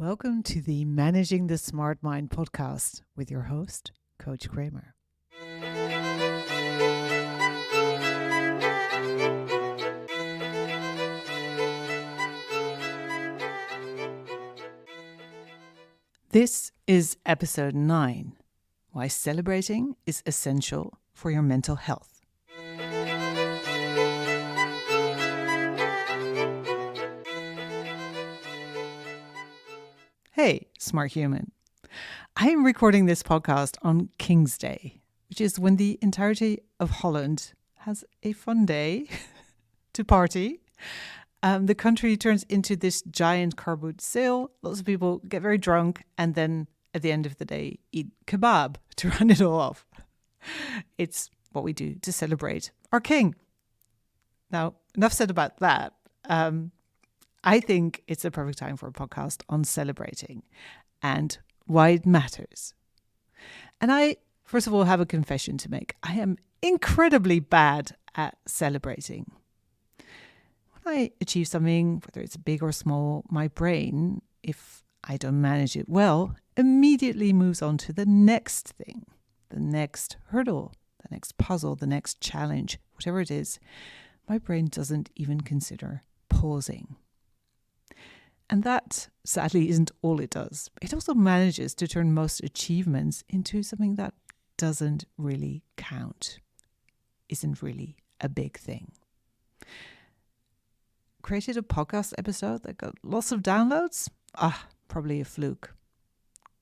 Welcome to the Managing the Smart Mind podcast with your host, Coach Kramer. This is episode 9, Why Celebrating is Essential for Your Mental Health. Hey, smart human. I am recording this podcast on King's Day, which is when the entirety of Holland has a fun day to party. The country turns into this giant car boot sale. Lots of people get very drunk and then at the end of the day eat kebab to run it all off. It's what we do to celebrate our king. Now, enough said about that. I think it's the perfect time for a podcast on celebrating and why it matters. And I, first of all, have a confession to make. I am incredibly bad at celebrating. When I achieve something, whether it's big or small, my brain, if I don't manage it well, immediately moves on to the next thing, the next hurdle, the next puzzle, the next challenge, whatever it is. My brain doesn't even consider pausing. And that, sadly, isn't all it does. It also manages to turn most achievements into something that doesn't really count, isn't really a big thing. Created a podcast episode that got lots of downloads? Probably a fluke.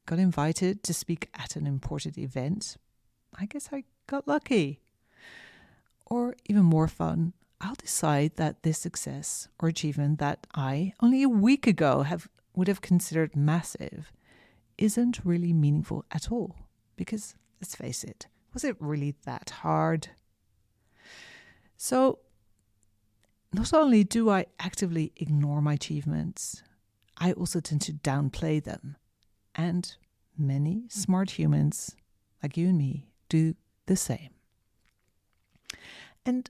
Got invited to speak at an important event? I guess I got lucky. Or even more fun, I'll decide that this success or achievement that I, only a week ago, would have considered massive isn't really meaningful at all. Because, let's face it, was it really that hard? So, not only do I actively ignore my achievements, I also tend to downplay them. And many smart humans, like you and me, do the same. And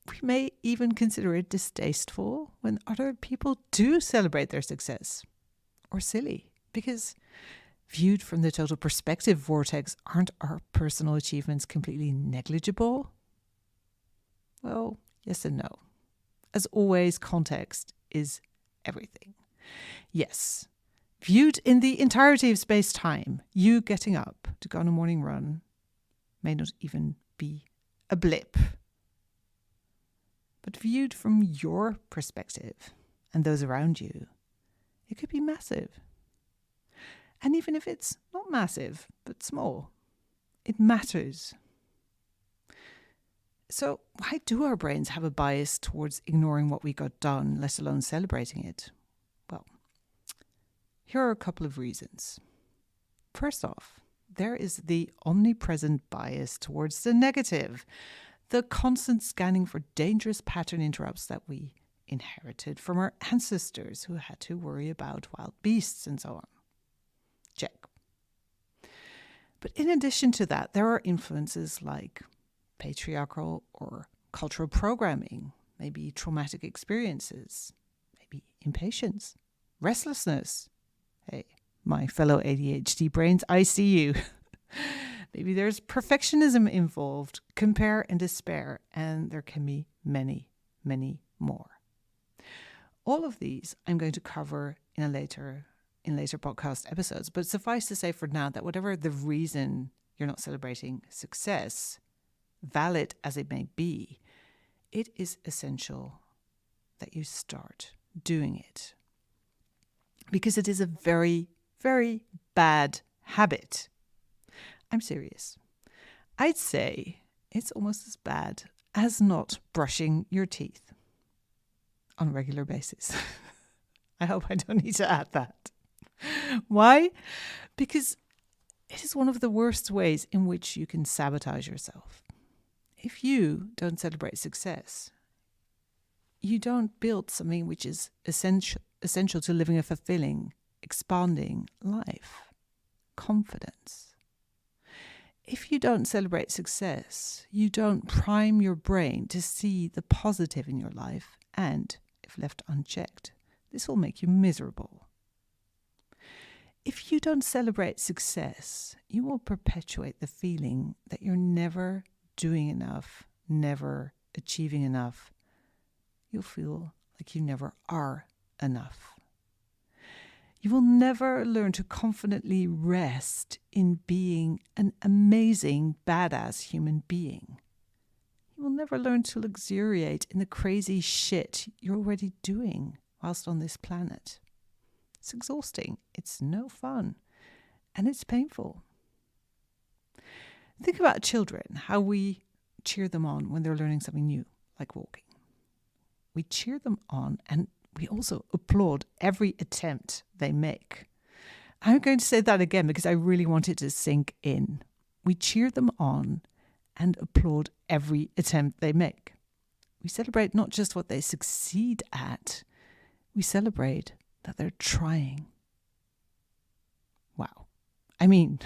we may even consider it distasteful when other people do celebrate their success. Or silly, because viewed from the total perspective vortex, aren't our personal achievements completely negligible? Well, yes and no. As always, context is everything. Yes, viewed in the entirety of space-time, you getting up to go on a morning run may not even be a blip. But viewed from your perspective and those around you, it could be massive. And even if it's not massive, but small, it matters. So why do our brains have a bias towards ignoring what we got done, let alone celebrating it? Well, here are a couple of reasons. First off, there is the omnipresent bias towards the negative. The constant scanning for dangerous pattern interrupts that we inherited from our ancestors who had to worry about wild beasts and so on. Check. But in addition to that, there are influences like patriarchal or cultural programming, maybe traumatic experiences, maybe impatience, restlessness. Hey, my fellow ADHD brains, I see you. Maybe there's perfectionism involved, compare and despair, and there can be many, many more. All of these I'm going to cover in later podcast episodes, but suffice to say for now that whatever the reason you're not celebrating success, valid as it may be, it is essential that you start doing it. Because it is a very, very bad habit. I'm serious. I'd say it's almost as bad as not brushing your teeth on a regular basis. I hope I don't need to add that. Why? Because it is one of the worst ways in which you can sabotage yourself. If you don't celebrate success, you don't build something which is essential to living a fulfilling, expanding life. Confidence. If you don't celebrate success, you don't prime your brain to see the positive in your life, and if left unchecked, this will make you miserable. If you don't celebrate success, you will perpetuate the feeling that you're never doing enough, never achieving enough. You'll feel like you never are enough. You will never learn to confidently rest in being an amazing, badass human being. You will never learn to luxuriate in the crazy shit you're already doing whilst on this planet. It's exhausting, it's no fun, and it's painful. Think about children, how we cheer them on when they're learning something new, like walking. We cheer them on and we also applaud every attempt they make. I'm going to say that again because I really want it to sink in. We cheer them on and applaud every attempt they make. We celebrate not just what they succeed at, we celebrate that they're trying. Wow. I mean,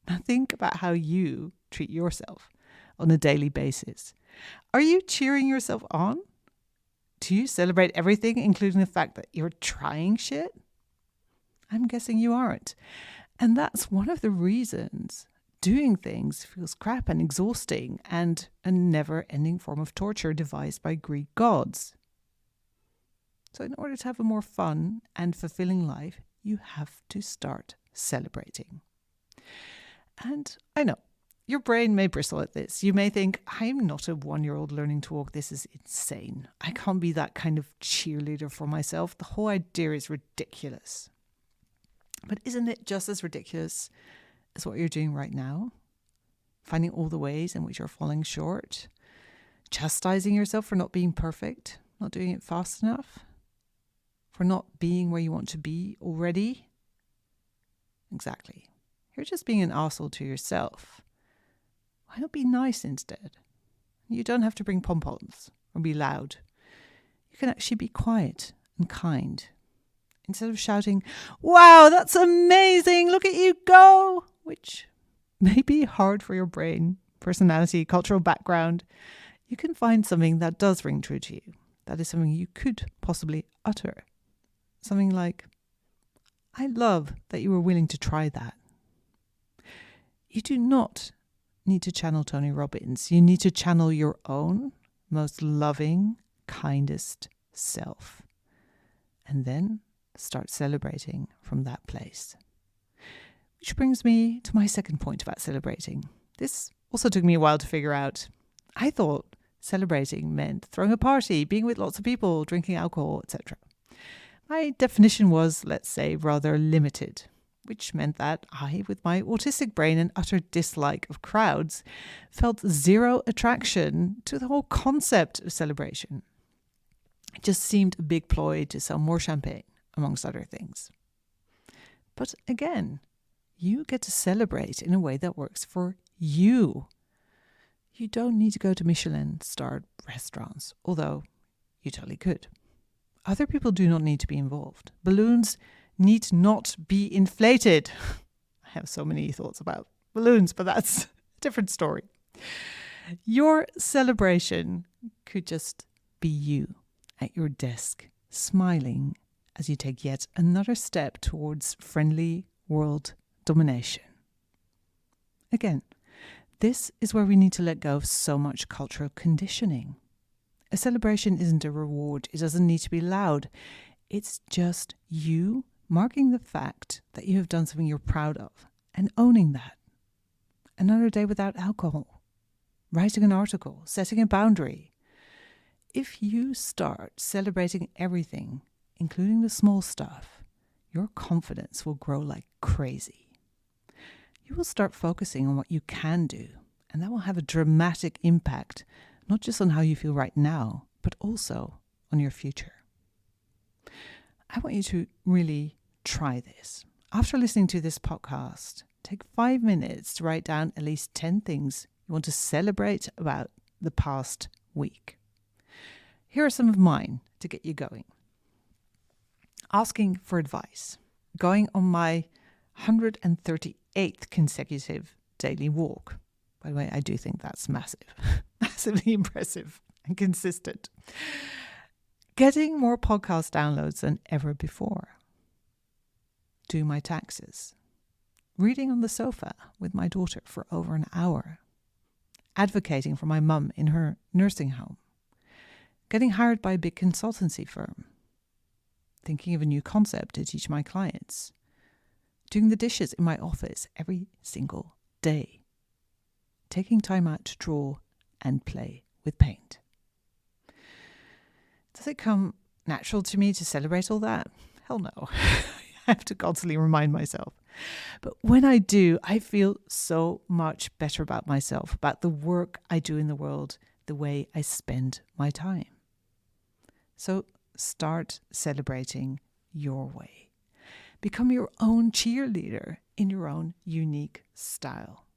now think about how you treat yourself on a daily basis. Are you cheering yourself on? Do you celebrate everything, including the fact that you're trying shit? I'm guessing you aren't. And that's one of the reasons doing things feels crap and exhausting and a never-ending form of torture devised by Greek gods. So in order to have a more fun and fulfilling life, you have to start celebrating. And I know, your brain may bristle at this. You may think, I'm not a 1-year-old learning to walk. This is insane. I can't be that kind of cheerleader for myself. The whole idea is ridiculous. But isn't it just as ridiculous as what you're doing right now? Finding all the ways in which you're falling short, chastising yourself for not being perfect, not doing it fast enough, for not being where you want to be already. Exactly. You're just being an arsehole to yourself. Why not be nice instead? You don't have to bring pom-poms or be loud. You can actually be quiet and kind. Instead of shouting, wow, that's amazing, look at you go, which may be hard for your brain, personality, cultural background, you can find something that does ring true to you. That is something you could possibly utter. Something like, I love that you were willing to try that. You do not need to channel Tony Robbins. You need to channel your own most loving, kindest self. And then start celebrating from that place. Which brings me to my second point about celebrating. This also took me a while to figure out. I thought celebrating meant throwing a party, being with lots of people, drinking alcohol, etc. My definition was, let's say, rather limited, which meant that I, with my autistic brain and utter dislike of crowds, felt zero attraction to the whole concept of celebration. It just seemed a big ploy to sell more champagne, amongst other things. But again, you get to celebrate in a way that works for you. You don't need to go to Michelin-starred restaurants, although you totally could. Other people do not need to be involved. Balloons need not be inflated. I have so many thoughts about balloons, but that's a different story. Your celebration could just be you at your desk, smiling as you take yet another step towards friendly world domination. Again, this is where we need to let go of so much cultural conditioning. A celebration isn't a reward. It doesn't need to be loud. It's just you marking the fact that you have done something you're proud of and owning that. Another day without alcohol, writing an article, setting a boundary. If you start celebrating everything, including the small stuff, your confidence will grow like crazy. You will start focusing on what you can do, and that will have a dramatic impact, not just on how you feel right now, but also on your future. I want you to really try this. After listening to this podcast, take 5 minutes to write down at least 10 things you want to celebrate about the past week. Here are some of mine to get you going. Asking for advice. Going on my 138th consecutive daily walk. By the way, I do think that's massive. Massively impressive and consistent. Getting more podcast downloads than ever before. doing my taxes, reading on the sofa with my daughter for over an hour, advocating for my mum in her nursing home, getting hired by a big consultancy firm, thinking of a new concept to teach my clients, doing the dishes in my office every single day, taking time out to draw and play with paint. Does it come natural to me to celebrate all that? Hell no. I have to constantly remind myself. But when I do, I feel so much better about myself, about the work I do in the world, the way I spend my time. So start celebrating your way. Become your own cheerleader in your own unique style.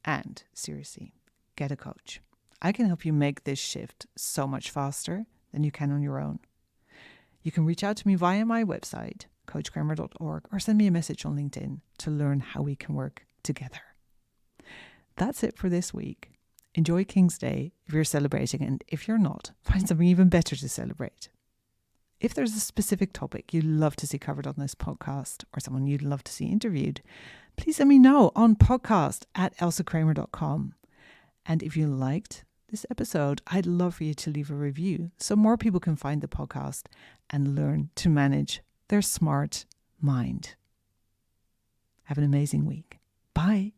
And seriously, get a coach. I can help you make this shift so much faster than you can on your own. You can reach out to me via my website, coachkramer.org, or send me a message on LinkedIn to learn how we can work together. That's it for this week. Enjoy King's Day if you're celebrating, and if you're not, find something even better to celebrate. If there's a specific topic you'd love to see covered on this podcast, or someone you'd love to see interviewed, please let me know on podcast@elsakramer.com. And if you liked this episode, I'd love for you to leave a review so more people can find the podcast and learn to manage their smart mind. Have an amazing week. Bye.